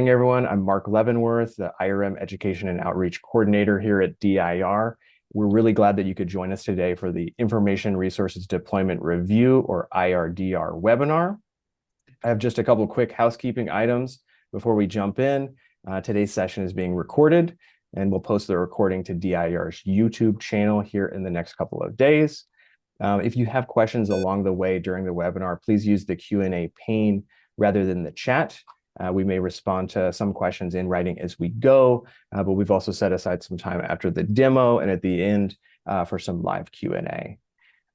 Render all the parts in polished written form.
Morning, everyone. I'm Mark Leavenworth, the IRM Education and Outreach Coordinator here at DIR. We're really glad that you could join us today for the Information Resources Deployment Review, or IRDR webinar. I have just a couple of quick housekeeping items before we jump in. Today's session is being recorded, and we'll post the recording to DIR's YouTube channel here in the next couple of days. If you have questions along the way during the webinar, please use the Q&A pane rather than the chat. We may respond to some questions in writing as we go, but we've also set aside some time after the demo and at the end for some live Q&A.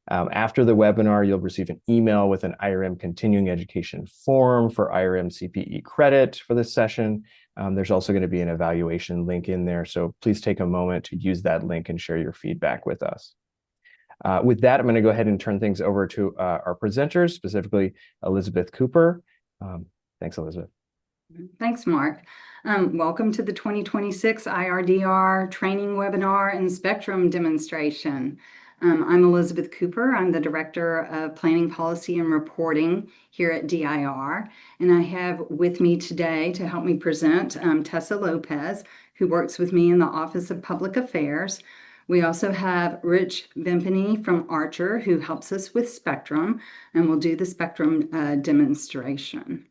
After the webinar, you'll receive an email with an IRM continuing education form for IRM CPE credit for this session. There's also going to be an evaluation link in there, so please take a moment to use that link and share your feedback with us. With that, I'm going to go ahead and turn things over to our presenters, specifically Elizabeth Cooper. Thanks, Elizabeth. Thanks, Mark. Welcome to the 2026 IRDR training webinar and SPECTRIM demonstration. I'm Elizabeth Cooper. I'm the Director of Planning Policy and Reporting here at DIR. And I have with me today to help me present Tessa Lopez, who works with me in the Office of Public Affairs. We also have Rich Vimpany from Archer, who helps us with SPECTRIM, and will do the SPECTRIM demonstration.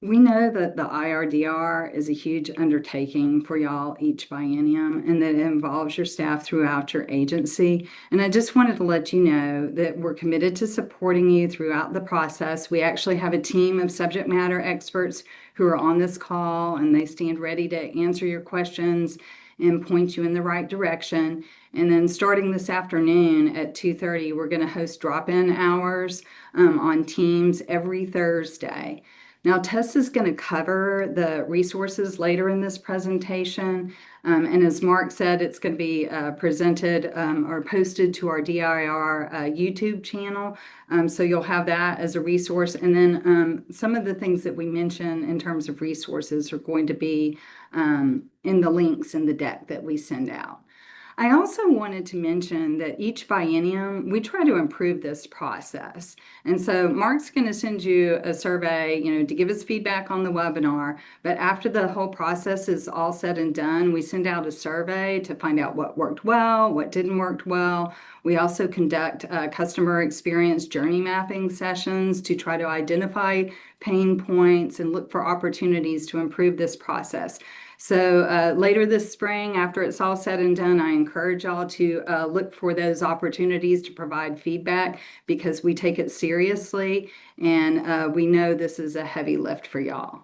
We know that the IRDR is a huge undertaking for y'all each biennium, and that it involves your staff throughout your agency. And I just wanted to let you know that we're committed to supporting you throughout the process. We actually have a team of subject matter experts who are on this call, and they stand ready to answer your questions and point you in the right direction. And then starting this afternoon at 2:30, we're going to host drop-in hours on Teams every Thursday. Now, Tessa's going to cover the resources later in this presentation. And as Mark said, it's going to be presented or posted to our DIR YouTube channel. So you'll have that as a resource. And then some of the things that we mention in terms of resources are going to be in the links in the deck that we send out. I also wanted to mention that each biennium, we try to improve this process. And so Mark's going to send you a survey, to give us feedback on the webinar. But after the whole process is all said and done, we send out a survey to find out what worked well, what didn't work well. We also conduct customer experience journey mapping sessions to try to identify pain points and look for opportunities to improve this process. So later this spring, after it's all said and done, I encourage y'all to look for those opportunities to provide feedback, because we take it seriously, and we know this is a heavy lift for y'all.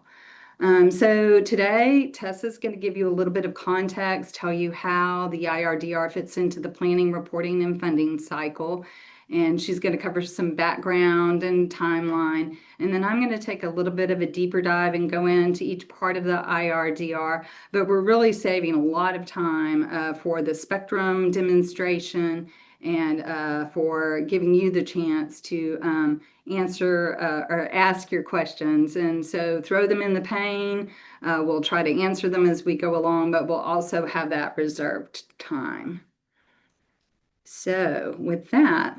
So today, Tessa's going to give you a little bit of context, tell you how the IRDR fits into the planning, reporting, and funding cycle. And she's going to cover some background and timeline. And then I'm going to take a little bit of a deeper dive and go into each part of the IRDR. But we're really saving a lot of time for the SPECTRIM demonstration and for giving you the chance to answer or ask your questions. And so throw them in the pane. We'll try to answer them as we go along, but we'll also have that reserved time. So with that,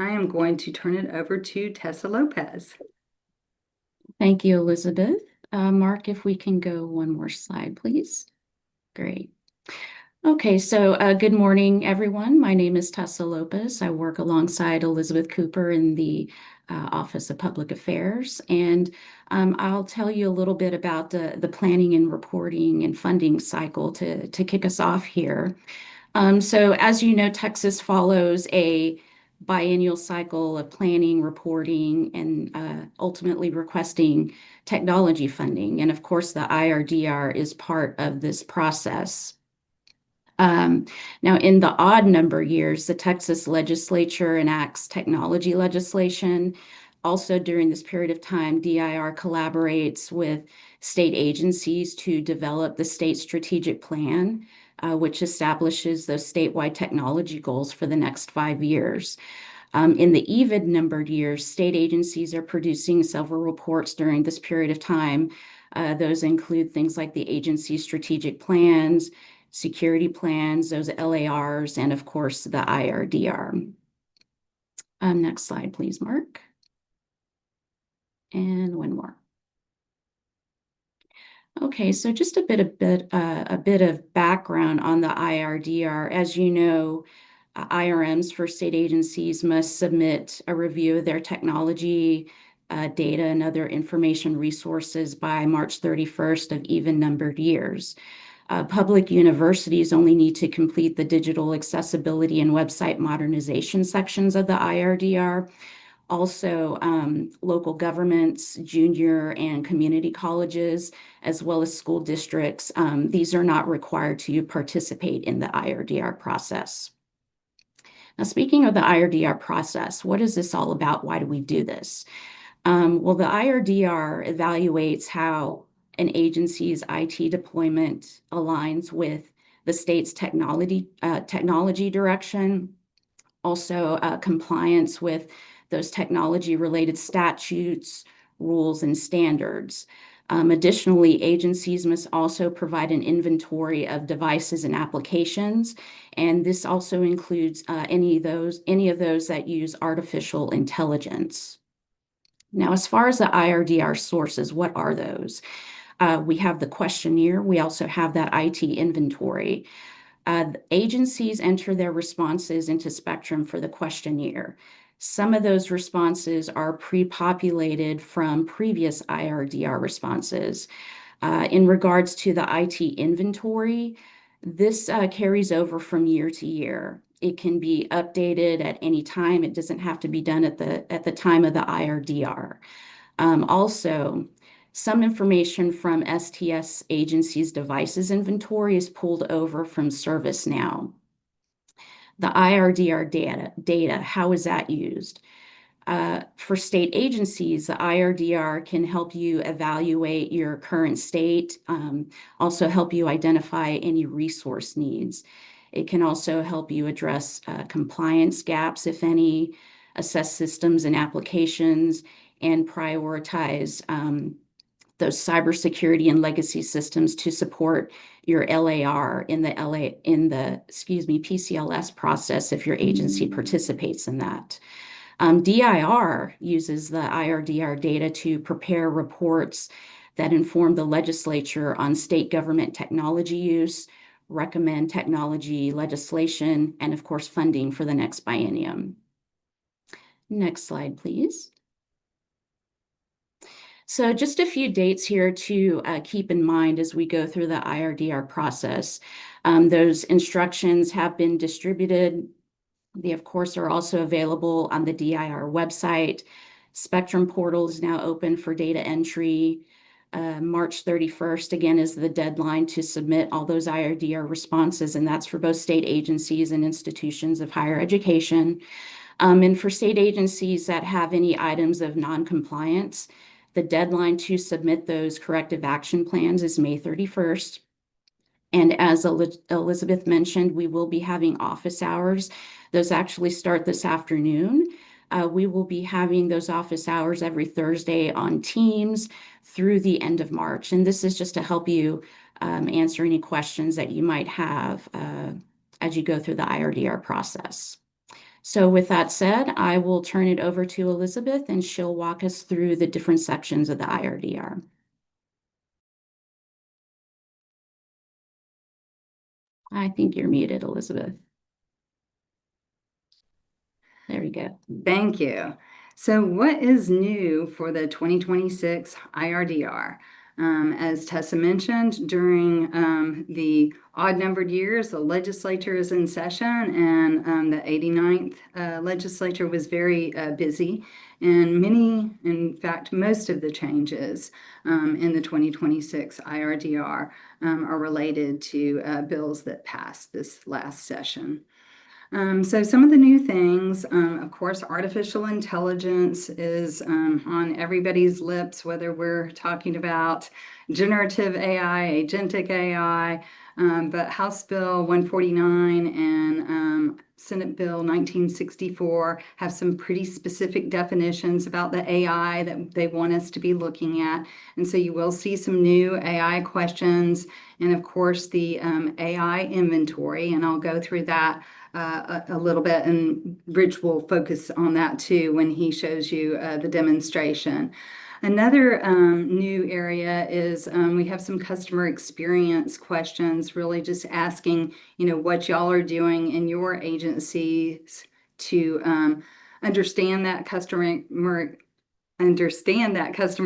I am going to turn it over to Tessa Lopez. Thank you, Elizabeth. Mark, if we can go one more slide, please. Great. Okay, so good morning, everyone. My name is Tessa Lopez. I work alongside Elizabeth Cooper in the Office of Public Affairs, and I'll tell you a little bit about the planning and reporting and funding cycle to kick us off here. So as you know, Texas follows a biennial cycle of planning, reporting, and ultimately requesting technology funding. And of course, the IRDR is part of this process. Now, in the odd number years, the Texas Legislature enacts technology legislation. Also, during this period of time, DIR collaborates with state agencies to develop the state strategic plan, which establishes those statewide technology goals for the next 5 years. In the even numbered years, state agencies are producing several reports during this period of time. Those include things like the agency's strategic plans, security plans, those LARs, and of course, the IRDR. Next slide, please, Mark. And one more. Okay, so just a bit of background on the IRDR. As you know, IRMs for state agencies must submit a review of their technology, data, and other information resources by March 31st of even-numbered years. Public universities only need to complete the digital accessibility and website modernization sections of the IRDR. Also, local governments, junior and community colleges, as well as school districts, these are not required to participate in the IRDR process. Now, speaking of the IRDR process, what is this all about? Why do we do this? Well, the IRDR evaluates how an agency's IT deployment aligns with the state's technology direction, also compliance with those technology-related statutes, rules, and standards. Additionally, agencies must also provide an inventory of devices and applications, and this also includes any of those that use artificial intelligence. Now, as far as the IRDR sources, what are those? We have the questionnaire. We also have that IT inventory. Agencies enter their responses into SPECTRIM for the questionnaire. Some of those responses are pre-populated from previous IRDR responses. In regards to the IT inventory, this carries over from year to year. It can be updated at any time. It doesn't have to be done at the time of the IRDR. Also, some information from STS agency's devices inventory is pulled over from ServiceNow. The IRDR data, how is that used? For state agencies, the IRDR can help you evaluate your current state, also help you identify any resource needs. It can also help you address compliance gaps, if any, assess systems and applications, and prioritize those cybersecurity and legacy systems to support your LAR in the PCLS process if your agency participates in that. DIR uses the IRDR data to prepare reports that inform the legislature on state government technology use, recommend technology legislation, and of course, funding for the next biennium. Next slide, please. So just a few dates here to keep in mind as we go through the IRDR process. Those instructions have been distributed. They, of course, are also available on the DIR website. SPECTRIM portal is now open for data entry. March 31st, again, is the deadline to submit all those IRDR responses, and that's for both state agencies and institutions of higher education. And for state agencies that have any items of non-compliance, the deadline to submit those corrective action plans is May 31st. And as Elizabeth mentioned, we will be having office hours. Those actually start this afternoon. We will be having those office hours every Thursday on Teams through the end of March. And this is just to help you answer any questions that you might have as you go through the IRDR process. So with that said, I will turn it over to Elizabeth, and she'll walk us through the different sections of the IRDR. I think you're muted, Elizabeth. There we go. Thank you. So what is new for the 2026 IRDR? As Tessa mentioned, during the odd-numbered years, the legislature is in session, and the 89th legislature was very busy. And in fact, most of the changes in the 2026 IRDR are related to bills that passed this last session. So some of the new things, of course, artificial intelligence is on everybody's lips, whether we're talking about generative AI, agentic AI, but House Bill 149 and Senate Bill 1964 have some pretty specific definitions about the AI that they want us to be looking at. And so you will see some new AI questions, and of course the AI inventory, and I'll go through that a little bit, and Rich will focus on that too when he shows you the demonstration. Another new area is we have some customer experience questions, really just asking, what y'all are doing in your agencies to understand that customer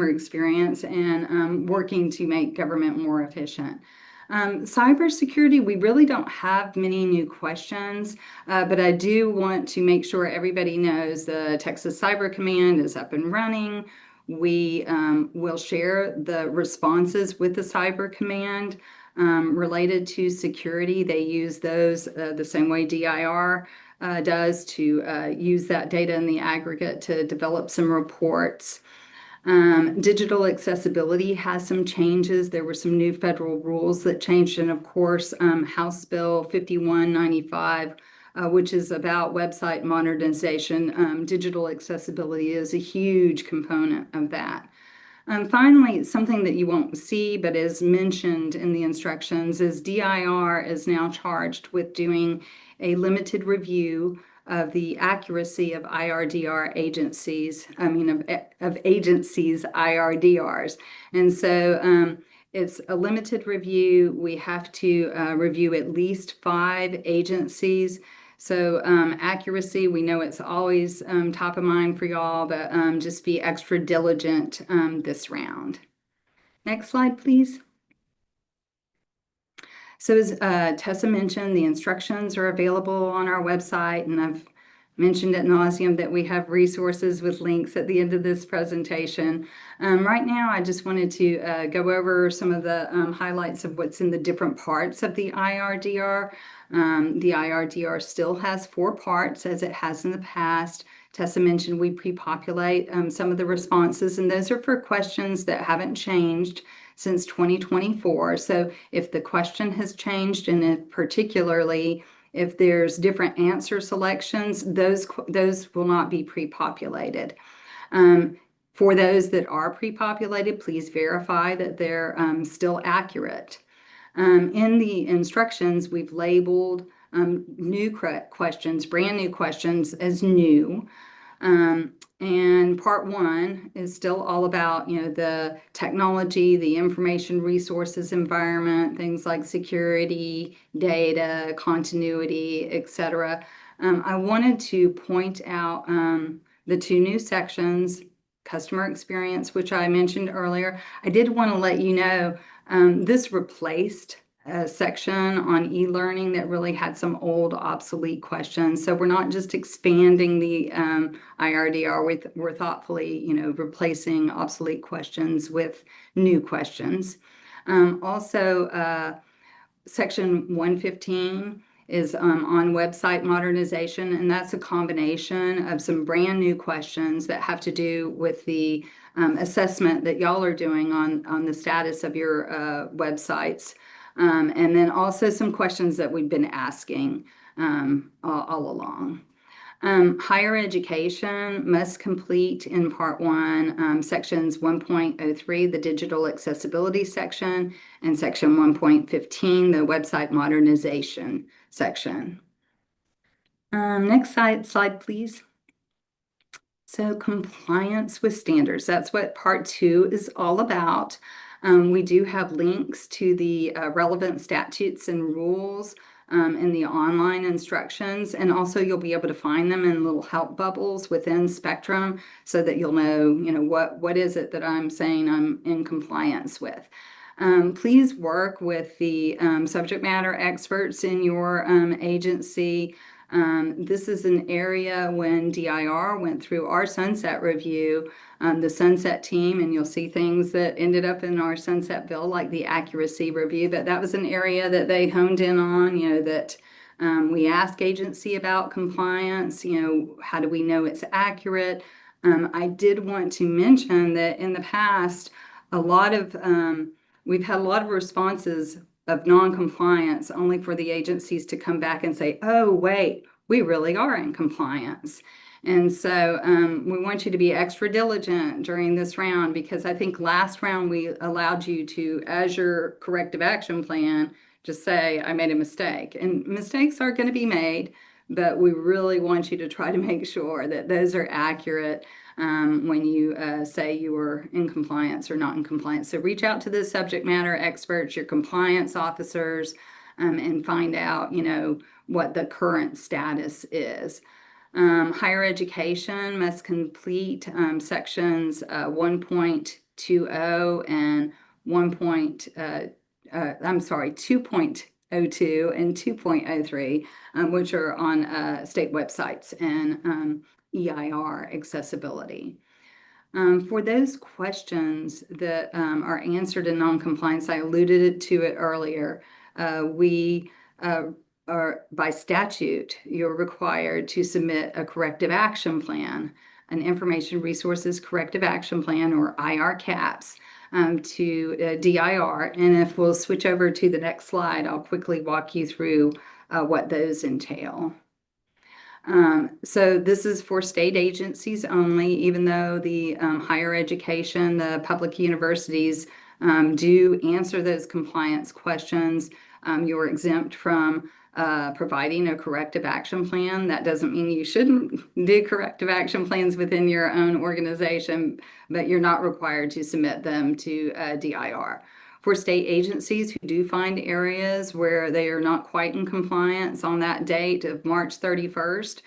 experience and working to make government more efficient. Cybersecurity, we really don't have many new questions, but I do want to make sure everybody knows the Texas Cyber Command is up and running. We will share the responses with the Cyber Command related to security. They use those the same way DIR does to use that data in the aggregate to develop some reports. Digital accessibility has some changes. There were some new federal rules that changed, and of course, House Bill 5195, which is about website modernization. Digital accessibility is a huge component of that. Finally, something that you won't see but is mentioned in the instructions is DIR is now charged with doing a limited review of the accuracy of IRDR agencies, of agencies' IRDRs. And so it's a limited review. We have to review at least 5 agencies. So accuracy, we know it's always top of mind for y'all, but just be extra diligent this round. Next slide, please. So as Tessa mentioned, the instructions are available on our website, and I've mentioned ad nauseum that we have resources with links at the end of this presentation. Right now, I just wanted to go over some of the highlights of what's in the different parts of the IRDR. The IRDR still has 4 parts, as it has in the past. Tessa mentioned we pre-populate some of the responses, and those are for questions that haven't changed since 2024. So if the question has changed, and if particularly if there's different answer selections, those will not be pre-populated. For those that are pre-populated, please verify that they're still accurate. In the instructions, we've labeled new questions, brand new questions, as new. And part 1 is still all about, the technology, the information resources environment, things like security, data, continuity, etc. I wanted to point out the 2 new sections, customer experience, which I mentioned earlier. I did want to let you know this replaced a section on e-learning that really had some old obsolete questions. So we're not just expanding the IRDR, we're thoughtfully, replacing obsolete questions with new questions. Also, section 115 is on website modernization, and that's a combination of some brand new questions that have to do with the assessment that y'all are doing on the status of your websites. And then also some questions that we've been asking all along. Higher education must complete in part 1 sections 1.03, the digital accessibility section, and section 1.15, the website modernization section. Next slide, please. So compliance with standards, that's what part 2 is all about. We do have links to the relevant statutes and rules in the online instructions, and also you'll be able to find them in little help bubbles within SPECTRIM so that you'll know, what is it that I'm saying I'm in compliance with. Please work with the subject matter experts in your agency. This is an area when DIR went through our sunset review, the sunset team, and you'll see things that ended up in our sunset bill, like the accuracy review, but that was an area that they honed in on, that we ask agency about compliance, how do we know it's accurate? I did want to mention that in the past, we've had a lot of responses of non-compliance, only for the agencies to come back and say, oh, wait, we really are in compliance. And so we want you to be extra diligent during this round, because I think last round we allowed you to, as your corrective action plan, just say, I made a mistake. And mistakes are going to be made, but we really want you to try to make sure that those are accurate. when you say you are in compliance or not in compliance. So reach out to the subject matter experts, your compliance officers, and find out, what the current status is. Higher education must complete sections 1.20 and 2.02 and 2.03, which are on state websites and EIR accessibility. For those questions that are answered in noncompliance, I alluded to it earlier. We are, by statute, you're required to submit a corrective action plan, an Information Resources Corrective Action Plan, or IRCAPS, to DIR. And if we'll switch over to the next slide, I'll quickly walk you through what those entail. So this is for state agencies only, even though the higher education, the public universities do answer those compliance questions. You're exempt from providing a corrective action plan. That doesn't mean you shouldn't do corrective action plans within your own organization, but you're not required to submit them to DIR. For state agencies who do find areas where they are not quite in compliance on that date of March 31st,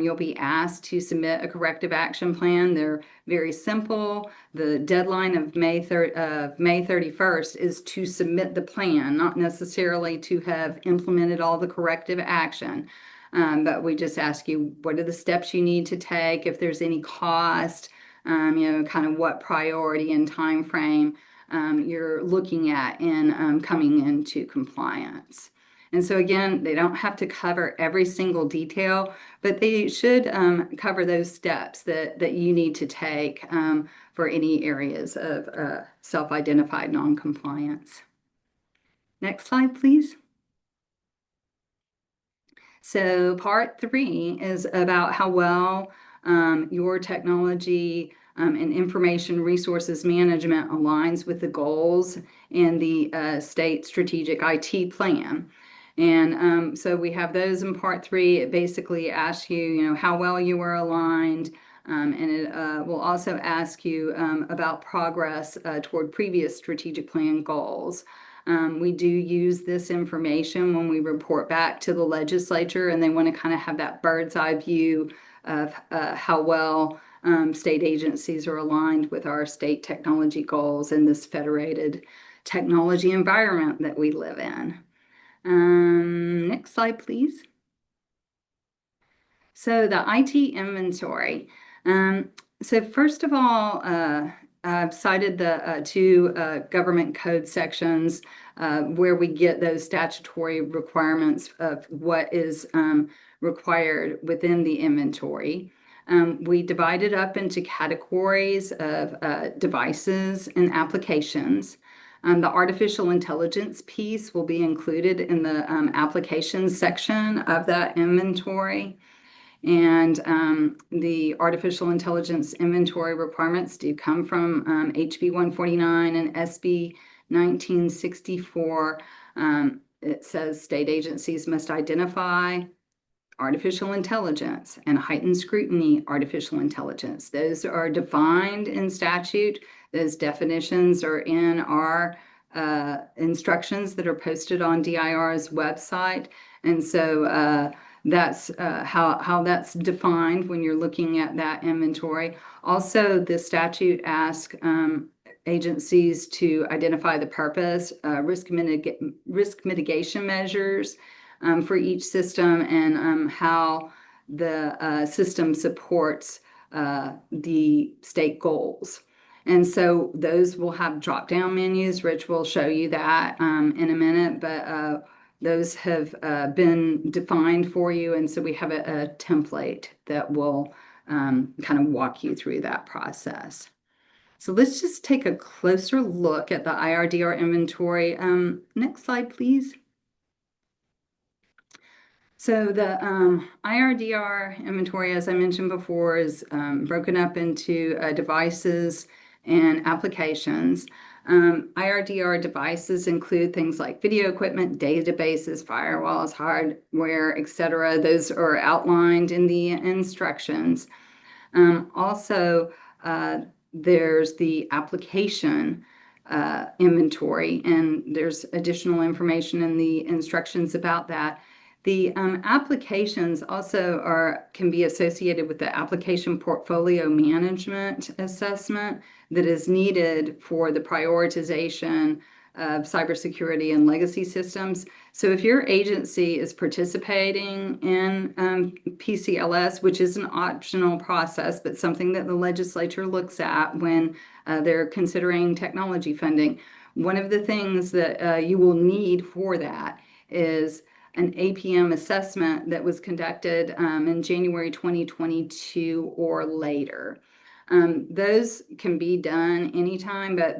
you'll be asked to submit a corrective action plan. They're very simple. The deadline of May 31st is to submit the plan, not necessarily to have implemented all the corrective action. But we just ask you, what are the steps you need to take? If there's any cost, kind of what priority and time frame you're looking at in coming into compliance. And so again, they don't have to cover every single detail, but they should cover those steps that you need to take for any areas of self-identified noncompliance. Next slide, please. So part 3 is about how well your technology and information resources management aligns with the goals in the state strategic IT plan. And so we have those in part 3. It basically asks you, how well you are aligned, and it will also ask you about progress toward previous strategic plan goals. We do use this information when we report back to the legislature, and they want to kind of have that bird's eye view of how well state agencies are aligned with our state technology goals in this federated technology environment that we live in. Next slide, please. So the IT inventory. So first of all, I've cited the 2 government code sections where we get those statutory requirements of what is required within the inventory. We divide it up into categories of devices and applications. The artificial intelligence piece will be included in the applications section of that inventory. And the artificial intelligence inventory requirements do come from HB 149 and SB 1964. It says state agencies must identify artificial intelligence and heightened scrutiny artificial intelligence. Those are defined in statute. Those definitions are in our instructions that are posted on DIR's website. And so that's how that's defined when you're looking at that inventory. Also, the statute asks agencies to identify the purpose, risk mitigation measures for each system, and how the system supports the state goals. And so those will have drop-down menus. Rich will show you that in a minute, but those have been defined for you. And so we have a template that will kind of walk you through that process. So let's just take a closer look at the IRDR inventory. Next slide, please. So the IRDR inventory, as I mentioned before, is broken up into devices and applications. IRDR devices include things like video equipment, databases, firewalls, hardware, etc. Those are outlined in the instructions. Also, there's the application inventory, and there's additional information in the instructions about that. The applications also can be associated with the application portfolio management assessment that is needed for the prioritization of cybersecurity and legacy systems. So if your agency is participating in PCLS, which is an optional process, but something that the legislature looks at when they're considering technology funding, one of the things that you will need for that is an APM assessment that was conducted in January 2022 or later. Those can be done anytime, but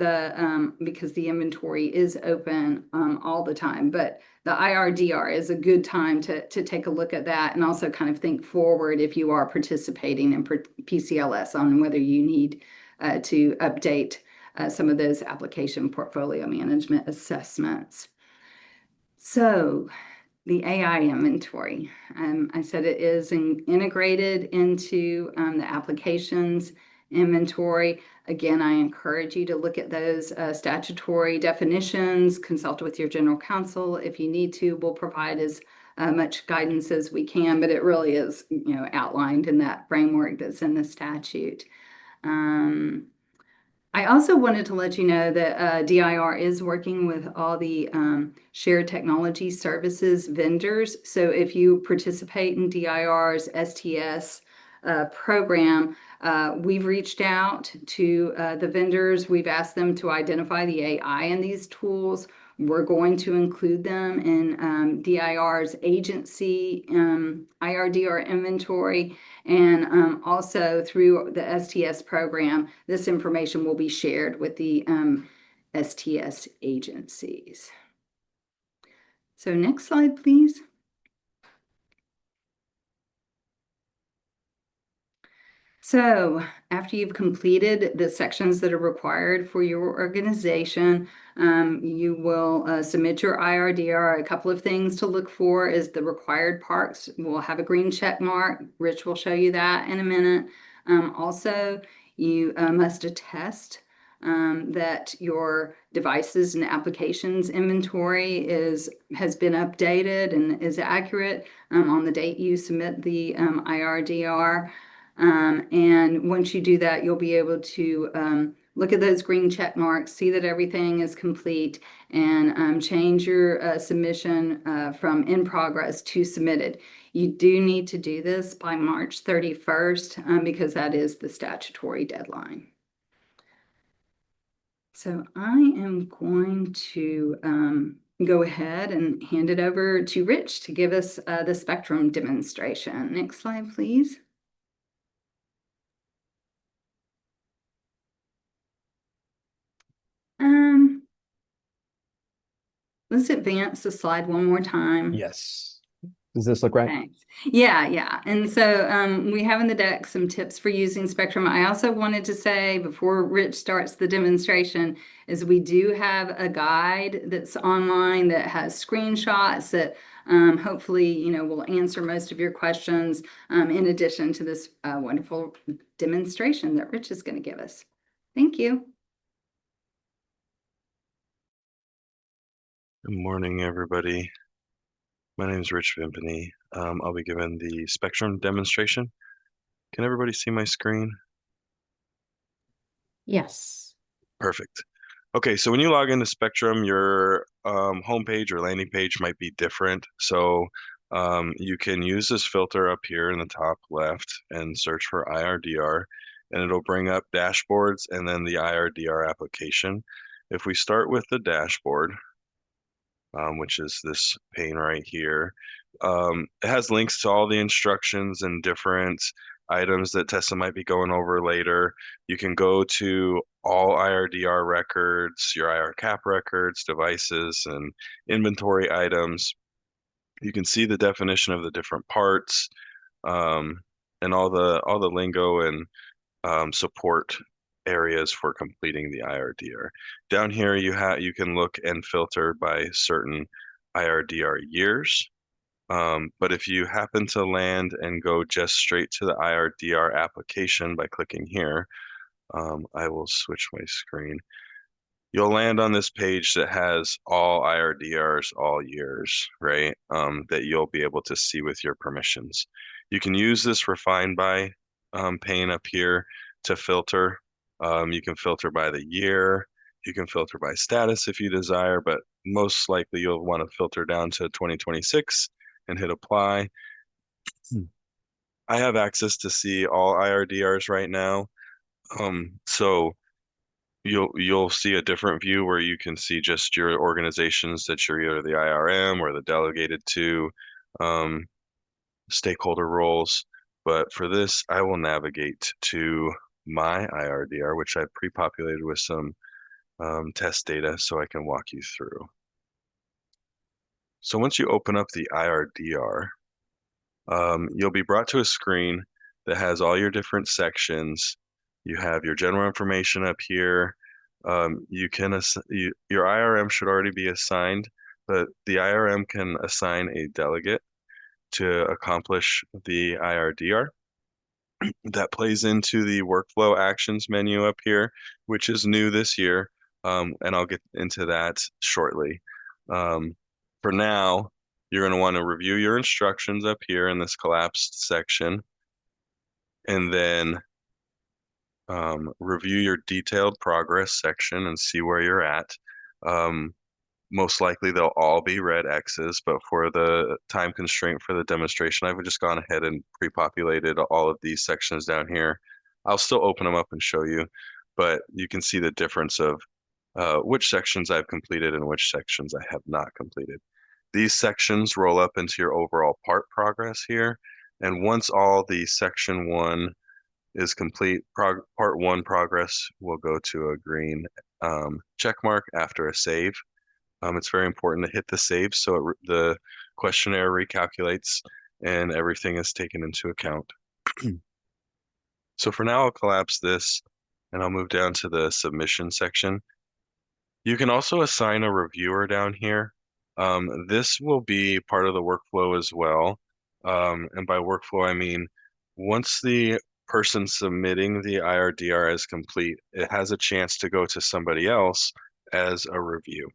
because the inventory is open all the time. But the IRDR is a good time to take a look at that, and also kind of think forward if you are participating in PCLS on whether you need to update some of those application portfolio management assessments. So the AI inventory. I said it is integrated into the applications inventory. Again, I encourage you to look at those statutory definitions, consult with your general counsel if you need to. We'll provide as much guidance as we can, but it really is, outlined in that framework that's in the statute. I also wanted to let you know that DIR is working with all the shared technology services vendors. So if you participate in DIR's STS program, we've reached out to the vendors. We've asked them to identify the AI in these tools. We're going to include them in DIR's agency IRDR inventory. And also through the STS program, this information will be shared with the STS agencies. So next slide, please. So after you've completed the sections that are required for your organization, you will submit your IRDR. A couple of things to look for is the required parts will have a green check mark. Rich will show you that in a minute. Also, you must attest that your devices and applications inventory has been updated and is accurate on the date you submit the IRDR. And once you do that, you'll be able to look at those green check marks, see that everything is complete, and change your submission from in progress to submitted. You do need to do this by March 31st because that is the statutory deadline. So I am going to go ahead and hand it over to Rich to give us the SPECTRIM demonstration. Next slide, please. Let's advance the slide one more time. Yes. Does this look right? Thanks. Yeah. And so we have in the deck some tips for using SPECTRIM. I also wanted to say before Rich starts the demonstration is we do have a guide that's online that has screenshots that hopefully will answer most of your questions in addition to this wonderful demonstration that Rich is going to give us. Thank you. Good morning, everybody. My name is Rich Vimpany. I'll be giving the SPECTRIM demonstration. Can everybody see my screen? Yes. Perfect. Okay, so when you log into SPECTRIM, your homepage or landing page might be different. So you can use this filter up here in the top left and search for IRDR, and it'll bring up dashboards and then the IRDR application. If we start with the dashboard, which is this pane right here. It has links to all the instructions and different items that Tessa might be going over later. You can go to all IRDR records, your IR cap records, devices, and inventory items. You can see the definition of the different parts, and all the lingo and support areas for completing the IRDR. Down here, you can look and filter by certain IRDR years. But if you happen to land and go just straight to the IRDR application by clicking here, I will switch my screen. You'll land on this page that has all IRDRs all years, right? That you'll be able to see with your permissions. You can use this refine by pane up here to filter. You can filter by the year. You can filter by status if you desire, but most likely you'll want to filter down to 2026 and hit apply. I have access to see all IRDRs right now. So you'll see a different view where you can see just your organizations that you're either the IRM or the delegated to, stakeholder roles. But for this, I will navigate to my IRDR, which I've pre-populated with some test data so I can walk you through. So once you open up the IRDR, you'll be brought to a screen that has all your different sections. You have your general information up here. Your IRM should already be assigned, but the IRM can assign a delegate to accomplish the IRDR. That plays into the workflow actions menu up here, which is new this year, and I'll get into that shortly. For now, you're going to want to review your instructions up here in this collapsed section, and then review your detailed progress section and see where you're at. Most likely they'll all be red X's, but for the time constraint for the demonstration, I've just gone ahead and pre-populated all of these sections down here. I'll still open them up and show you, but you can see the difference of which sections I've completed and which sections I have not completed. These sections roll up into your overall part progress here, and once all the section 1 is complete, part 1 progress will go to a green check mark after a save. It's very important to hit the save so the questionnaire recalculates and everything is taken into account. So for now, I'll collapse this and I'll move down to the submission section. You can also assign a reviewer down here. This will be part of the workflow as well. And by workflow, I mean, once the person submitting the IRDR is complete, it has a chance to go to somebody else as a review.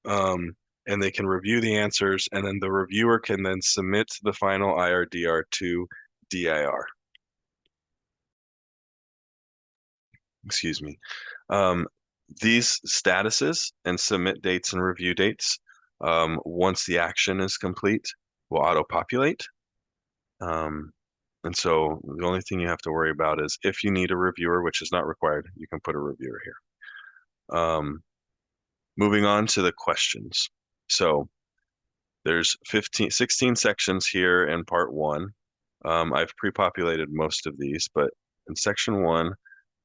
And they can review the answers, and then the reviewer can then submit the final IRDR to DIR. Excuse me. These statuses and submit dates and review dates, once the action is complete, will auto-populate. And so the only thing you have to worry about is if you need a reviewer, which is not required, you can put a reviewer here. Moving on to the questions. So there's 16 sections here in part 1. I've pre-populated most of these, but in section 1,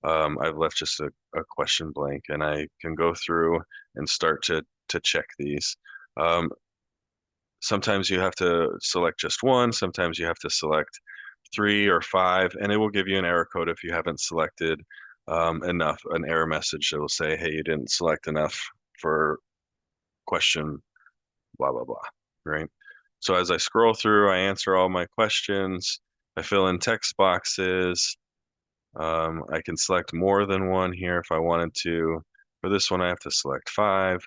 I've left just a question blank, and I can go through and start to check these. Sometimes you have to select just one, sometimes you have to select 3 or 5, and it will give you an error code if you haven't selected enough, an error message that will say, hey, you didn't select enough for question blah, blah, blah, right? So as I scroll through, I answer all my questions, I fill in text boxes. I can select more than one here if I wanted to. For this one, I have to select 5.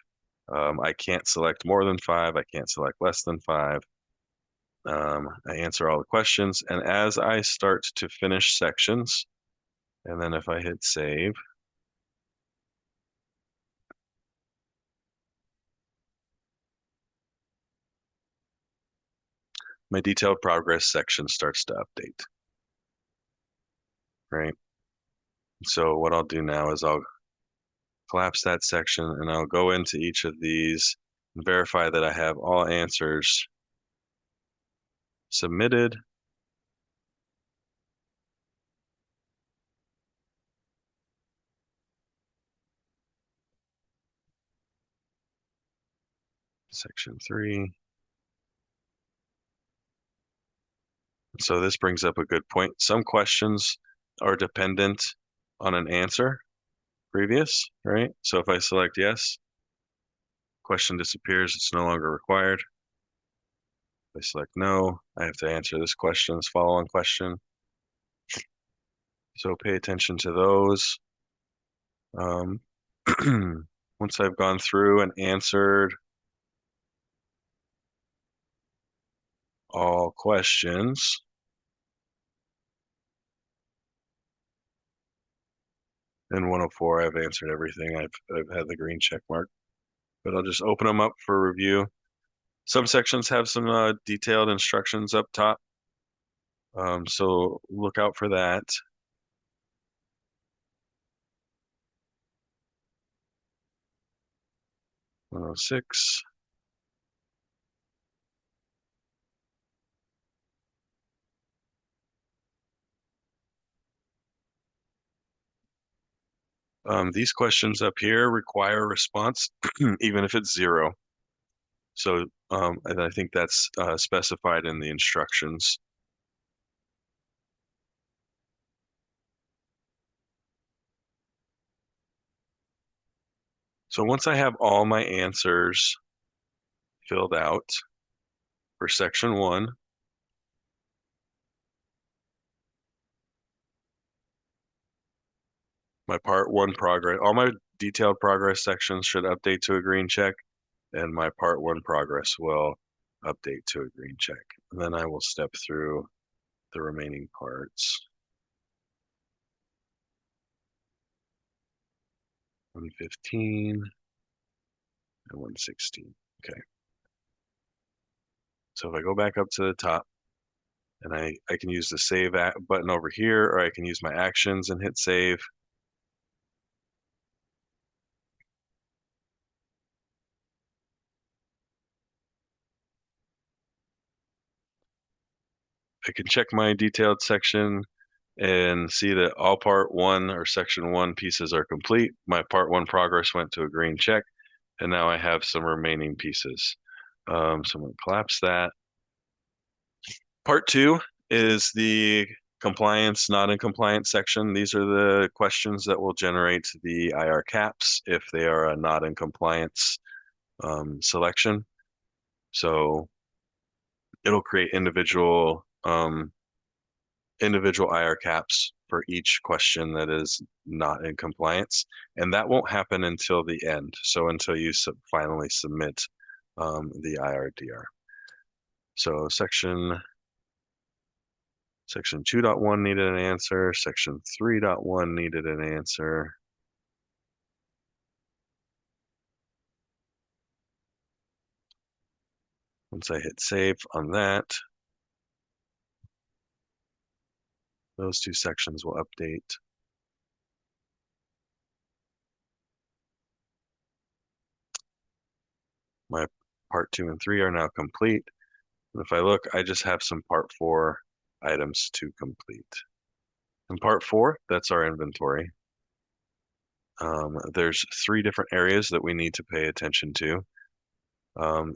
I can't select more than 5. I can't select less than 5. I answer all the questions, and as I start to finish sections, and then if I hit save, my detailed progress section starts to update, right? So what I'll do now is I'll collapse that section and I'll go into each of these and verify that I have all answers submitted. Section 3. So this brings up a good point. Some questions are dependent on an answer previous, right? So if I select yes, question disappears, it's no longer required. I select no, I have to answer this question, this follow-on question. So pay attention to those. Once I've gone through and answered all questions, in 104, I've answered everything. I've had the green check mark, but I'll just open them up for review. Some sections have some detailed instructions up top, so look out for that. 106. These questions up here require a response, even if it's 0. So, and I think that's specified in the instructions. So once I have all my answers filled out for section 1, my part 1 progress, all my detailed progress sections should update to a green check, and my part 1 progress will update to a green check. And then I will step through the remaining parts. 115 and 116. Okay. So if I go back up to the top, and I can use the save button over here, or I can use my actions and hit save. I can check my detailed section and see that all part 1 or section 1 pieces are complete. My part 1 progress went to a green check, and now I have some remaining pieces. So I'm going to collapse that. Part 2 is the compliance, not in compliance section. These are the questions that will generate the IR caps if they are a not in compliance selection. So it'll create individual IR caps for each question that is not in compliance, and that won't happen until the end. So until you finally submit the IRDR. So section 2.1 needed an answer. Section 3.1 needed an answer. Once I hit save on that, those 2 sections will update. My part 2 and 3 are now complete. And if I look, I just have some part 4 items to complete. In part 4, that's our inventory. There's 3 different areas that we need to pay attention to.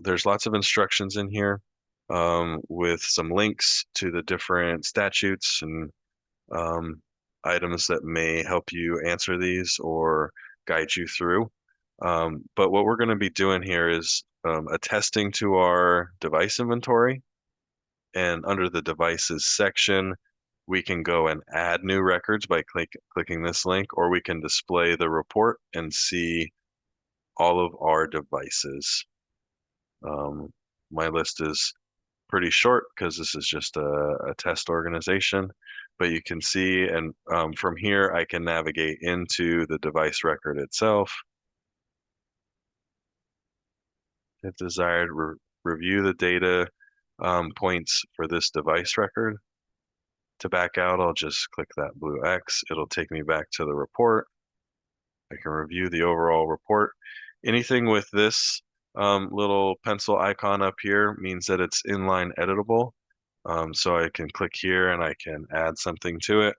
There's lots of instructions in here with some links to the different statutes and items that may help you answer these or guide you through. But what we're going to be doing here is attesting to our device inventory. And under the devices section, we can go and add new records by clicking this link, or we can display the report and see all of our devices. My list is pretty short because this is just a test organization, but you can see, and from here I can navigate into the device record itself. If desired, review the data points for this device record. To back out, I'll just click that blue X. It'll take me back to the report. I can review the overall report. Anything with this little pencil icon up here means that it's inline editable. So I can click here and I can add something to it.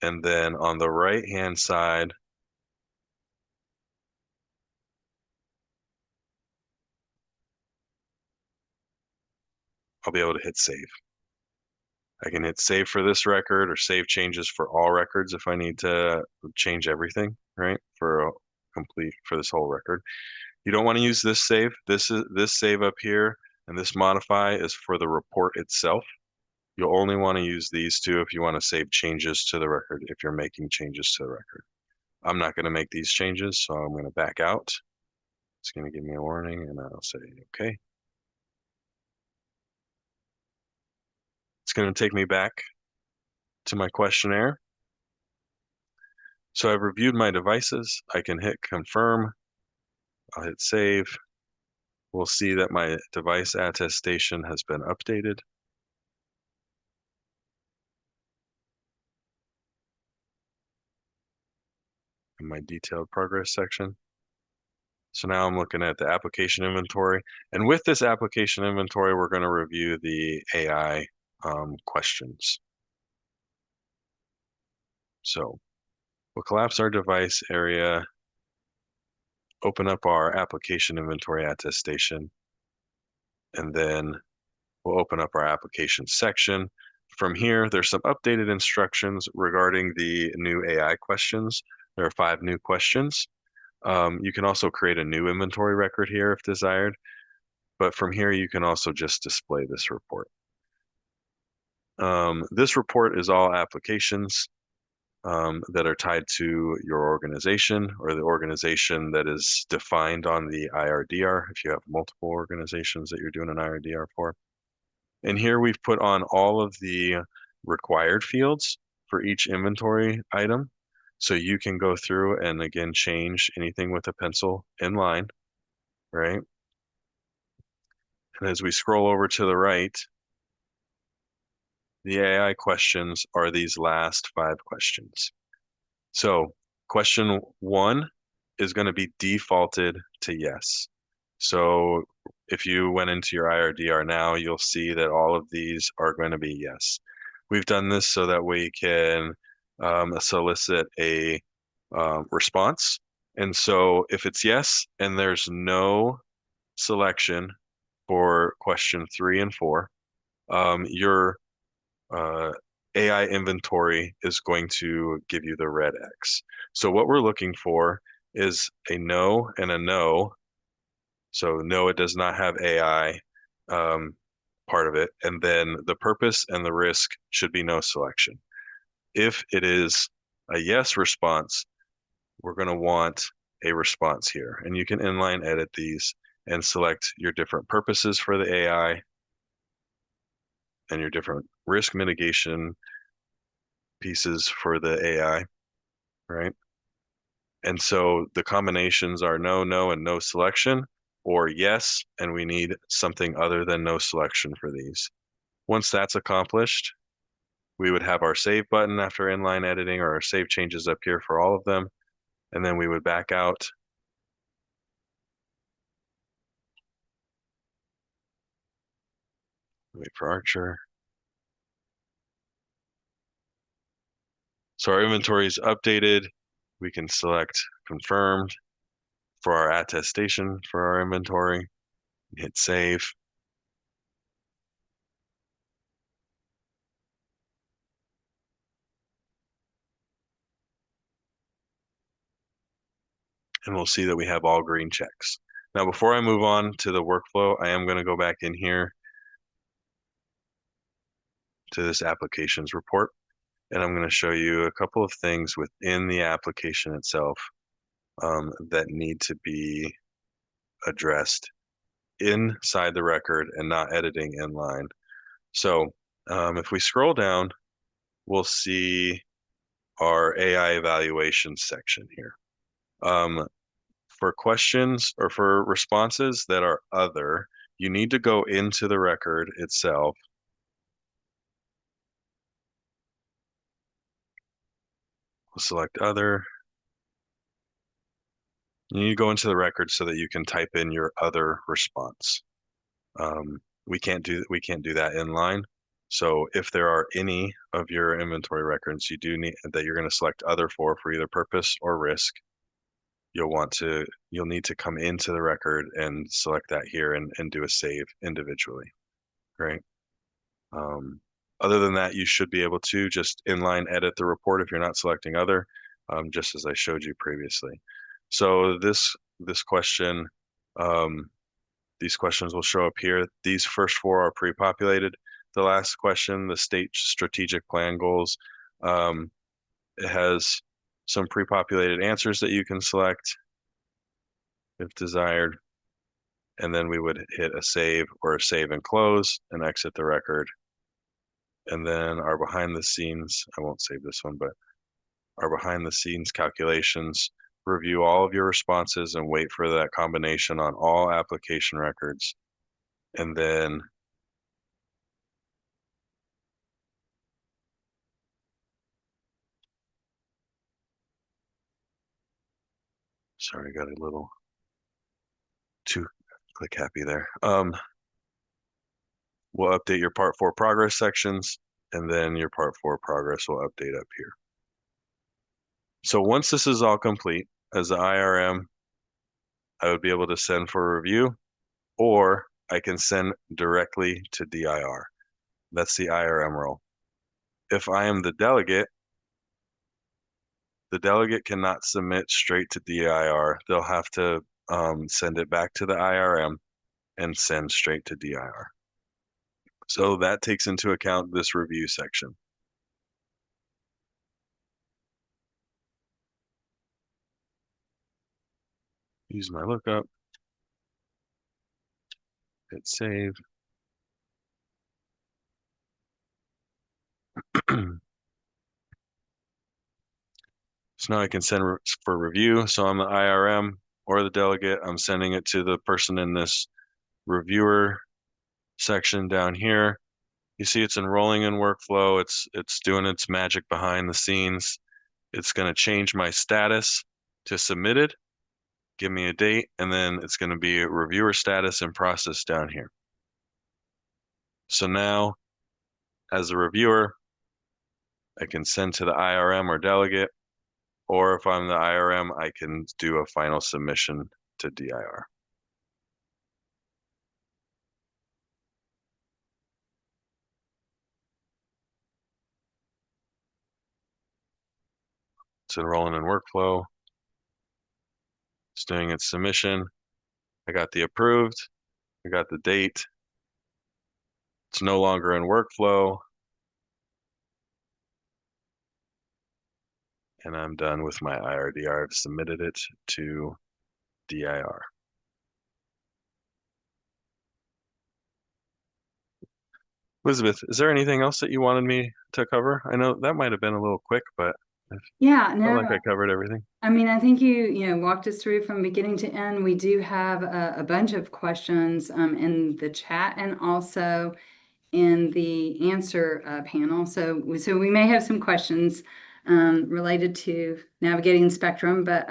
And then on the right-hand side, I'll be able to hit save. I can hit save for this record or save changes for all records if I need to change everything, right? For this whole record. You don't want to use this save. This save up here and this modify is for the report itself. You'll only want to use these two if you want to save changes to the record, if you're making changes to the record. I'm not going to make these changes, so I'm going to back out. It's going to give me a warning, and I'll say, okay. It's going to take me back to my questionnaire. So I've reviewed my devices. I can hit confirm. I'll hit save. We'll see that my device attestation has been updated. In my detailed progress section. So now I'm looking at the application inventory. And with this application inventory, we're going to review the AI questions. So we'll collapse our device area, open up our application inventory attestation, and then we'll open up our application section. From here, there's some updated instructions regarding the new AI questions. There are 5 new questions. You can also create a new inventory record here if desired, but from here you can also just display this report. This report is all applications that are tied to your organization or the organization that is defined on the IRDR if you have multiple organizations that you're doing an IRDR for. And here we've put on all of the required fields for each inventory item. So you can go through and again change anything with a pencil in line, right? And as we scroll over to the right, the AI questions are these last 5 questions. So question 1 is going to be defaulted to yes. So if you went into your IRDR now, you'll see that all of these are going to be yes. We've done this so that we can solicit a response. And so if it's yes and there's no selection for question 3 and 4, your AI inventory is going to give you the red X. So what we're looking for is a no and a no. So no, it does not have AI part of it. And then the purpose and the risk should be no selection. If it is a yes response, we're going to want a response here. And you can inline edit these and select your different purposes for the AI and your different risk mitigation pieces for the AI, right? And so the combinations are no, no, and no selection, or yes, and we need something other than no selection for these. Once that's accomplished, we would have our save button after inline editing or our save changes up here for all of them. And then we would back out. Wait for Archer. So our inventory is updated. We can select confirmed for our attestation for our inventory. Hit save. And we'll see that we have all green checks. Now, before I move on to the workflow, I am going to go back in here to this applications report, and I'm going to show you a couple of things within the application itself that need to be addressed inside the record and not editing inline. So if we scroll down, we'll see our AI evaluation section here. For questions or for responses that are other, you need to go into the record itself. We'll select other. You need to go into the record so that you can type in your other response. We can't do that inline. So if there are any of your inventory records you do need that you're going to select other for either purpose or risk, you'll need to come into the record and select that here and do a save individually, right? Other than that, you should be able to just inline edit the report if you're not selecting other, just as I showed you previously. So this question These questions will show up here. These first four are pre-populated. The last question, the state strategic plan goals, it has some pre-populated answers that you can select if desired. And then we would hit a save or a save and close and exit the record. And then our behind the scenes, I won't save this one, but our behind the scenes calculations, review all of your responses and wait for that combination on all application records. And then sorry, got a little too click happy there. We'll update your part 4 progress sections, and then your part 4 progress will update up here. So once this is all complete, as the IRM, I would be able to send for review, or I can send directly to DIR. That's the IRM role. If I am the delegate cannot submit straight to DIR. They'll have to send it back to the IRM and send straight to DIR. So that takes into account this review section. Use my lookup. Hit save. So now I can send for review. So I'm the IRM or the delegate. I'm sending it to the person in this reviewer section down here. You see it's enrolling in workflow. It's doing its magic behind the scenes. It's going to change my status to submitted, give me a date, and then it's going to be reviewer status and process down here. So now, as a reviewer, I can send to the IRM or delegate, or if I'm the IRM, I can do a final submission to DIR. It's enrolling in workflow. It's doing its submission. I got the approved. I got the date. It's no longer in workflow. And I'm done with my IRDR. I've submitted it to DIR. Elizabeth, is there anything else that you wanted me to cover? I know that might have been a little quick, but Yeah, I feel like I covered everything. I mean, I think you walked us through from beginning to end. We do have a bunch of questions in the chat and also in the answer panel. So we may have some questions related to navigating Spectrum, but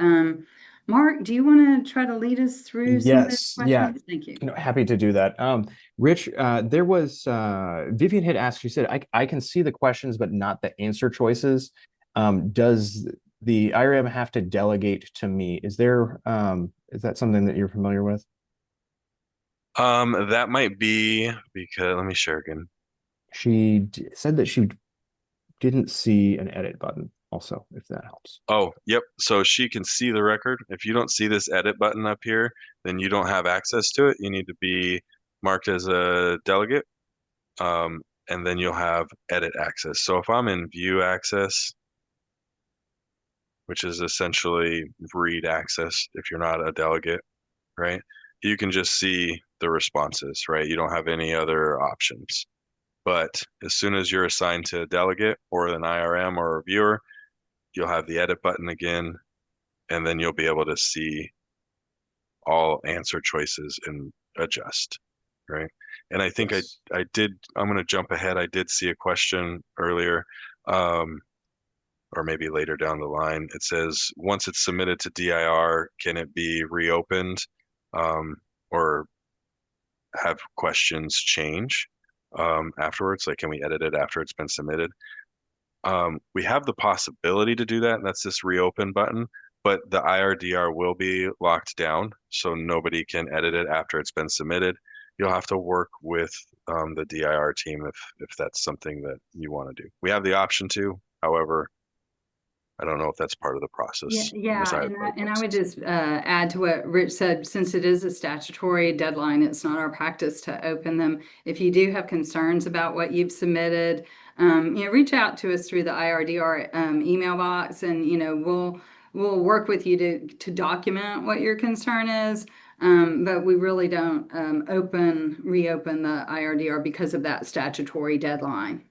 Mark, do you want to try to lead us through some of those Yes, yeah. questions? Thank you. Happy to do that. Rich, there was Vivian had asked, she said, I can see the questions, but not the answer choices. Does the IRM have to delegate to me? Is that something that you're familiar with? That might be because, let me share again. She said that she didn't see an edit button also, if that helps. Oh, yep. So she can see the record. If you don't see this edit button up here, then you don't have access to it. You need to be marked as a delegate, and then you'll have edit access. So if I'm in view access, which is essentially read access if you're not a delegate, right? You can just see the responses, right? You don't have any other options. But as soon as you're assigned to a delegate or an IRM or a reviewer, you'll have the edit button again, and then you'll be able to see all answer choices and adjust, right? And I think Yes. I'm going to jump ahead. I did see a question earlier, or maybe later down the line. It says, once it's submitted to DIR, can it be reopened or have questions change afterwards? Like, can we edit it after it's been submitted? We have the possibility to do that. That's this reopen button, but the IRDR will be locked down, so nobody can edit it after it's been submitted. You'll have to work with the DIR team if that's something that you want to do. We have the option to, however, I don't know if that's part of the process. Yeah, Besides the and I would process. just add to what Rich said, since it is a statutory deadline, it's not our practice to open them. If you do have concerns about what you've submitted, reach out to us through the IRDR email box, and we'll work with you to document what your concern is. But we really don't reopen the IRDR because of that statutory deadline.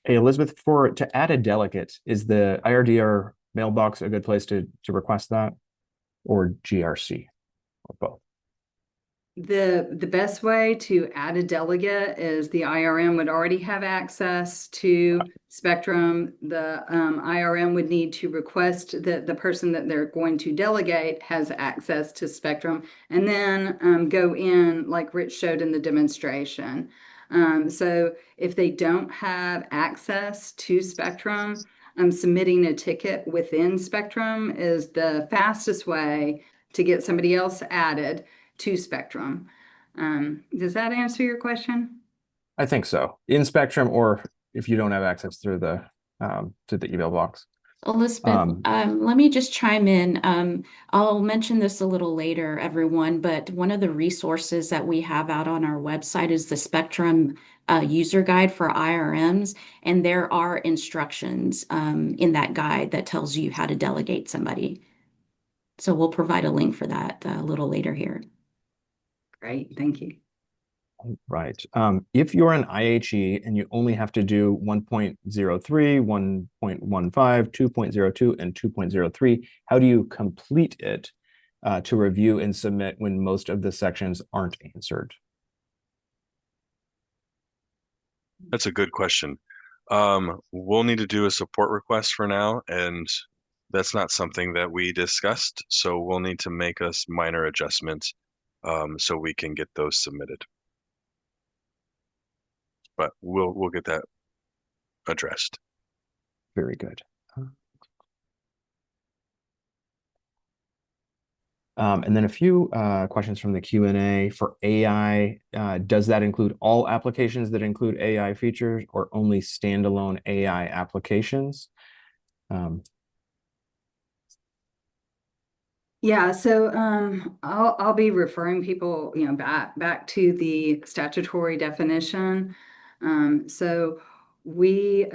Hey, Elizabeth, to add a delegate, is the IRDR mailbox a good place to request that, or GRC, or both? The best way to add a delegate is the IRM would already have access to Spectrum. The IRM would need to request that the person that they're going to delegate has access to Spectrum, and then go in like Rich showed in the demonstration. So if they don't have access to Spectrum, submitting a ticket within Spectrum is the fastest way to get somebody else added to Spectrum. Does that answer your question? I think so. In Spectrum, or if you don't have access through the to the email box. Elizabeth, let me just chime in. I'll mention this a little later, everyone, but one of the resources that we have out on our website is the Spectrum user guide for IRMs, and there are instructions in that guide that tells you how to delegate somebody. So we'll provide a link for that a little later here. Great, thank you. Right. If you're an IHE and you only have to do 1.03, 1.15, 2.02, and 2.03, how do you complete it to review and submit when most of the sections aren't answered? That's a good question. We'll need to do a support request for now, and that's not something that we discussed, so we'll need to make us minor adjustments so we can get those submitted. But we'll get that addressed. Very good. And then a few questions from the Q&A for AI. Does that include all applications that include AI features, or only standalone AI applications? Yeah, so I'll be referring people, back to the statutory definition. So we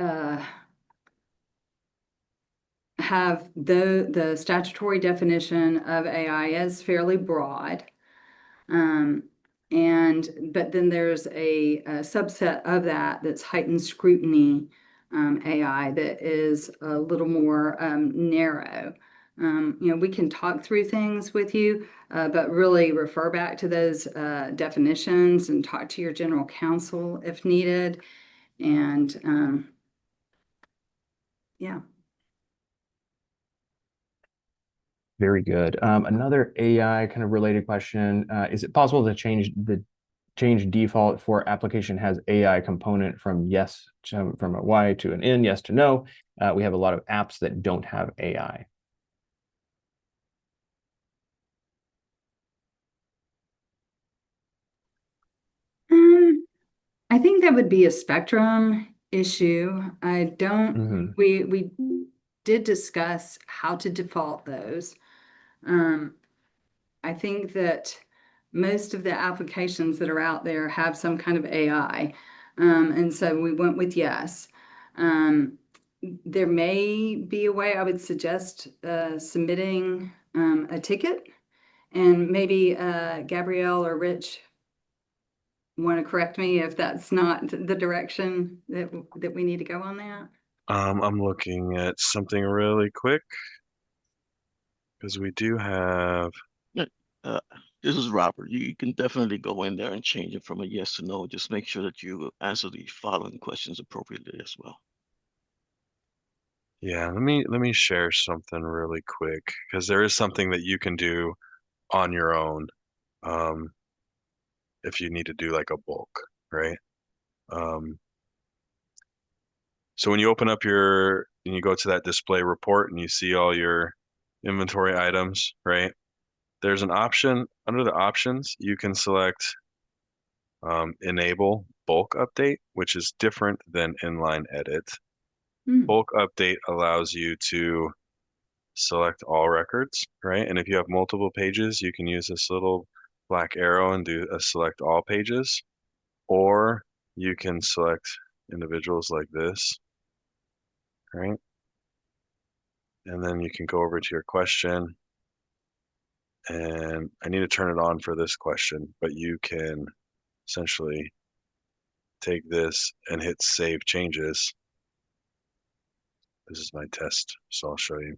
have the statutory definition of AI is fairly broad. But then there's a subset of that that's heightened scrutiny AI that is a little more narrow. We can talk through things with you, but really refer back to those definitions and talk to your general counsel if needed. And yeah. Very good. Another AI kind of related question. Is it possible to change default for application has AI component from yes to, from a Y to an N, yes to no? We have a lot of apps that don't have AI. I think that would be a Spectrum issue. I don't, we did discuss how to default those. I think that most of the applications that are out there have some kind of AI. And so we went with yes. There may be a way I would suggest submitting a ticket, and maybe Gabrielle or Rich want to correct me if that's not the direction that we need to go on that. I'm looking at something really quick because we do have. Yeah, this is Robert. You can definitely go in there and change it from a yes to no. Just make sure that you answer the following questions appropriately as well. Yeah, let me share something really quick because there is something that you can do on your own if you need to do like a bulk, right? So when you open up and you go to that display report and you see all your inventory items, right? There's an option under the options, you can select enable bulk update, which is different than inline edit. Hmm. Bulk update allows you to select all records, right? And if you have multiple pages, you can use this little black arrow and do a select all pages, or you can select individuals like this, right? And then you can go over to your question, and I need to turn it on for this question, but you can essentially take this and hit save changes. This is my test, so I'll show you.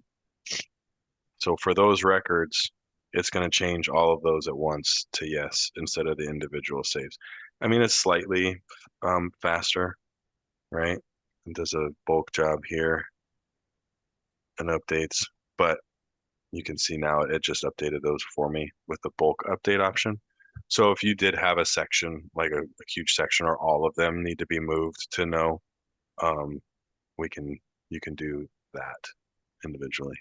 So for those records, it's going to change all of those at once to yes instead of the individual saves. I mean, it's slightly faster, right? It does a bulk job here and updates, but you can see now it just updated those for me with the bulk update option. So if you did have a section, like a huge section, or all of them need to be moved to no, you can do that individually.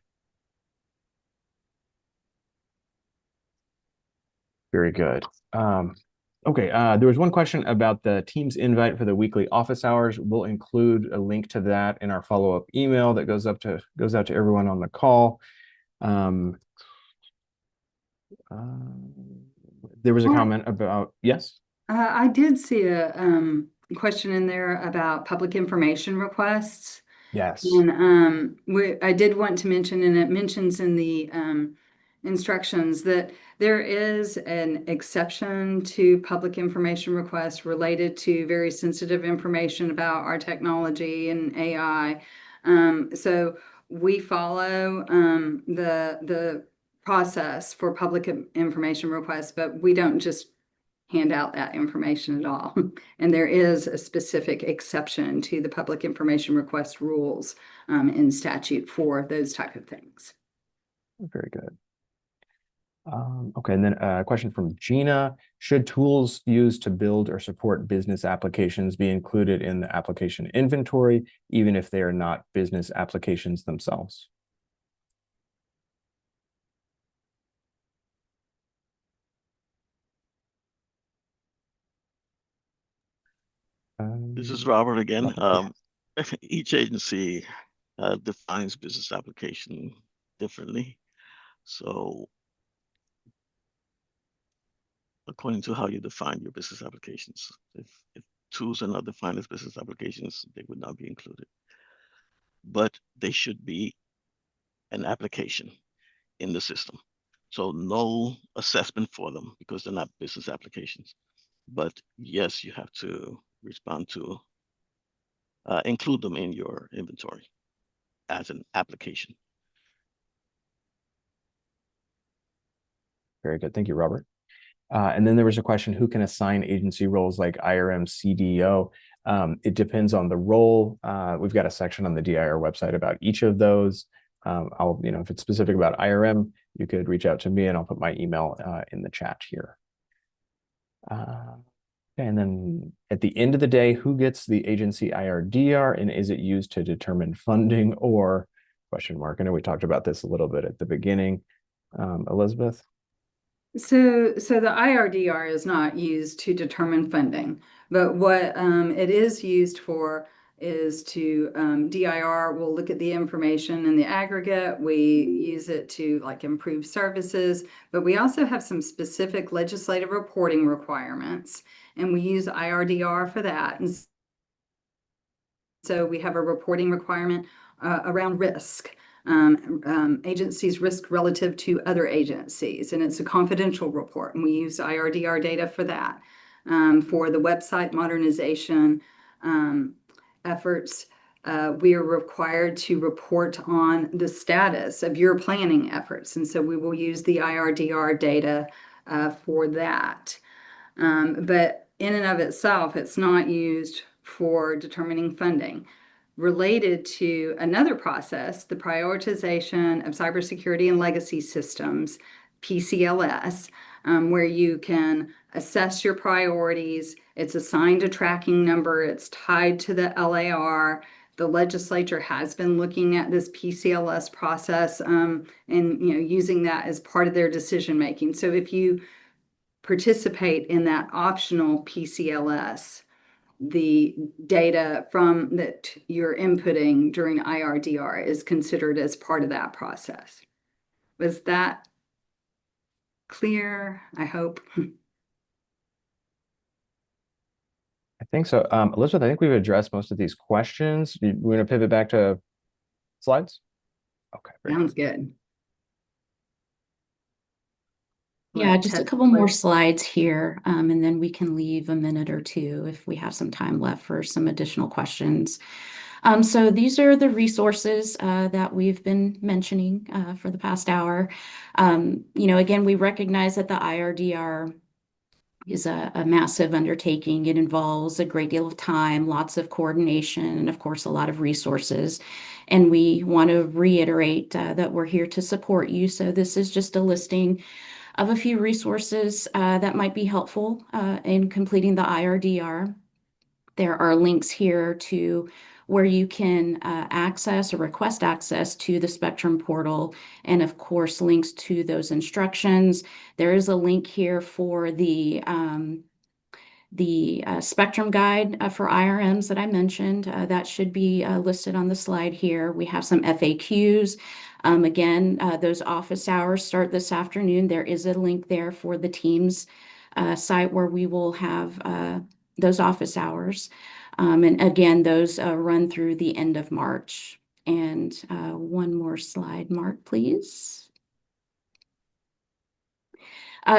Very good. Okay, there was one question about the Teams invite for the weekly office hours. We'll include a link to that in our follow-up email that goes out to everyone on the call. There was a comment about, yes? I did see a question in there about public information requests. Yes. And I did want to mention, and it mentions in the instructions, that there is an exception to public information requests related to very sensitive information about our technology and AI. So we follow the process for public information requests, but we don't just hand out that information at all. And there is a specific exception to the public information request rules in statute for those type of things. Very good. Okay, and then a question from Gina. Should tools used to build or support business applications be included in the application inventory, even if they are not business applications themselves? This is Robert again. Yeah. Each agency defines business application differently. So according to how you define your business applications, if tools are not defined as business applications, they would not be included. But they should be an application in the system. So no assessment for them because they're not business applications. But yes, you have to respond to include them in your inventory as an application. Very good. Thank you, Robert. And then there was a question, who can assign agency roles like IRM, CDO? It depends on the role. We've got a section on the DIR website about each of those. If it's specific about IRM, you could reach out to me and I'll put my email in the chat here. And then at the end of the day, who gets the agency IRDR, and is it used to determine funding or question mark? I know we talked about this a little bit at the beginning. Elizabeth? So the IRDR is not used to determine funding, but what it is used for is to DIR will look at the information in the aggregate. We use it to improve services, but we also have some specific legislative reporting requirements, and we use IRDR for that. And so we have a reporting requirement around risk. Agencies' risk relative to other agencies, and it's a confidential report, and we use IRDR data for that. For the website modernization efforts, we are required to report on the status of your planning efforts, and so we will use the IRDR data for that. But in and of itself, it's not used for determining funding. Related to another process, the prioritization of cybersecurity and legacy systems, PCLS, where you can assess your priorities. It's assigned a tracking number. It's tied to the LAR. The legislature has been looking at this PCLS process and using that as part of their decision making. So if you participate in that optional PCLS, the data from that you're inputting during IRDR is considered as part of that process. Was that clear? I hope. I think so. Elizabeth, I think we've addressed most of these questions. We're going to pivot back to slides. Okay, very Sounds good. good. Yeah, Let just a Tessa couple more close. slides here, and then we can leave a minute or two if we have some time left for some additional questions. So these are the resources that we've been mentioning for the past hour. Again, we recognize that the IRDR is a massive undertaking. It involves a great deal of time, lots of coordination, and of course, a lot of resources. And we want to reiterate that we're here to support you. So this is just a listing of a few resources that might be helpful in completing the IRDR. There are links here to where you can access or request access to the Spectrum portal, and of course, links to those instructions. There is a link here for the Spectrum guide for IRMs that I mentioned. That should be listed on the slide here. We have some FAQs. Again, those office hours start this afternoon. There is a link there for the Teams site where we will have those office hours. And again, those run through the end of March. And one more slide, Mark, please.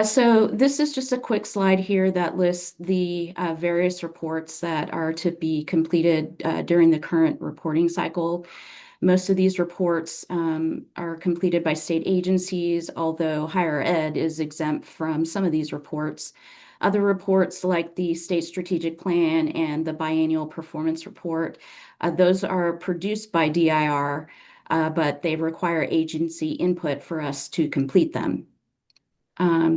So this is just a quick slide here that lists the various reports that are to be completed during the current reporting cycle. Most of these reports are completed by state agencies, although higher ed is exempt from some of these reports. Other reports like the State Strategic Plan and the Biennial Performance Report, those are produced by DIR, but they require agency input for us to complete them.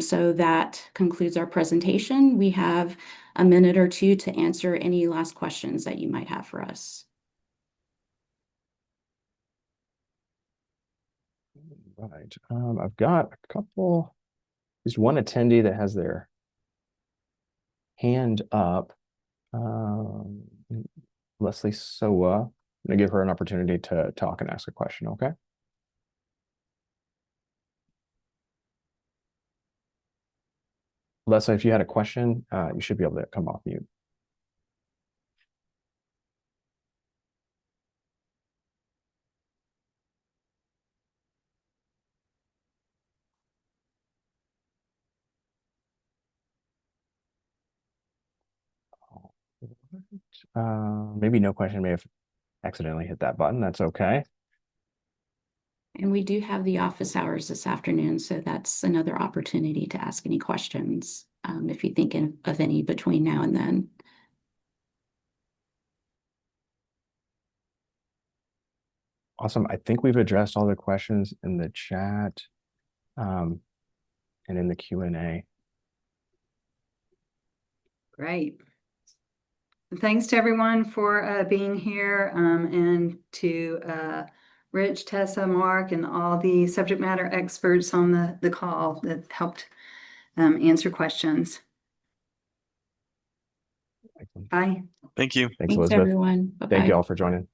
So that concludes our presentation. We have a minute or two to answer any last questions that you might have for us. Right. I've got a couple. There's one attendee that has their hand up. Leslie Soa. I'm going to give her an opportunity to talk and ask a question, okay? Leslie, if you had a question, you should be able to come off mute. Maybe no question, may have accidentally hit that button. That's okay. And we do have the office hours this afternoon, so that's another opportunity to ask any questions if you think of any between now and then. Awesome. I think we've addressed all the questions in the chat and in the Q&A. Great. Thanks to everyone for being here and to Rich, Tessa, Mark, and all the subject matter experts on the call that helped answer questions. Bye. Thank you. Thanks, Thanks, Elizabeth. everyone. Bye-bye. Thank you all for joining.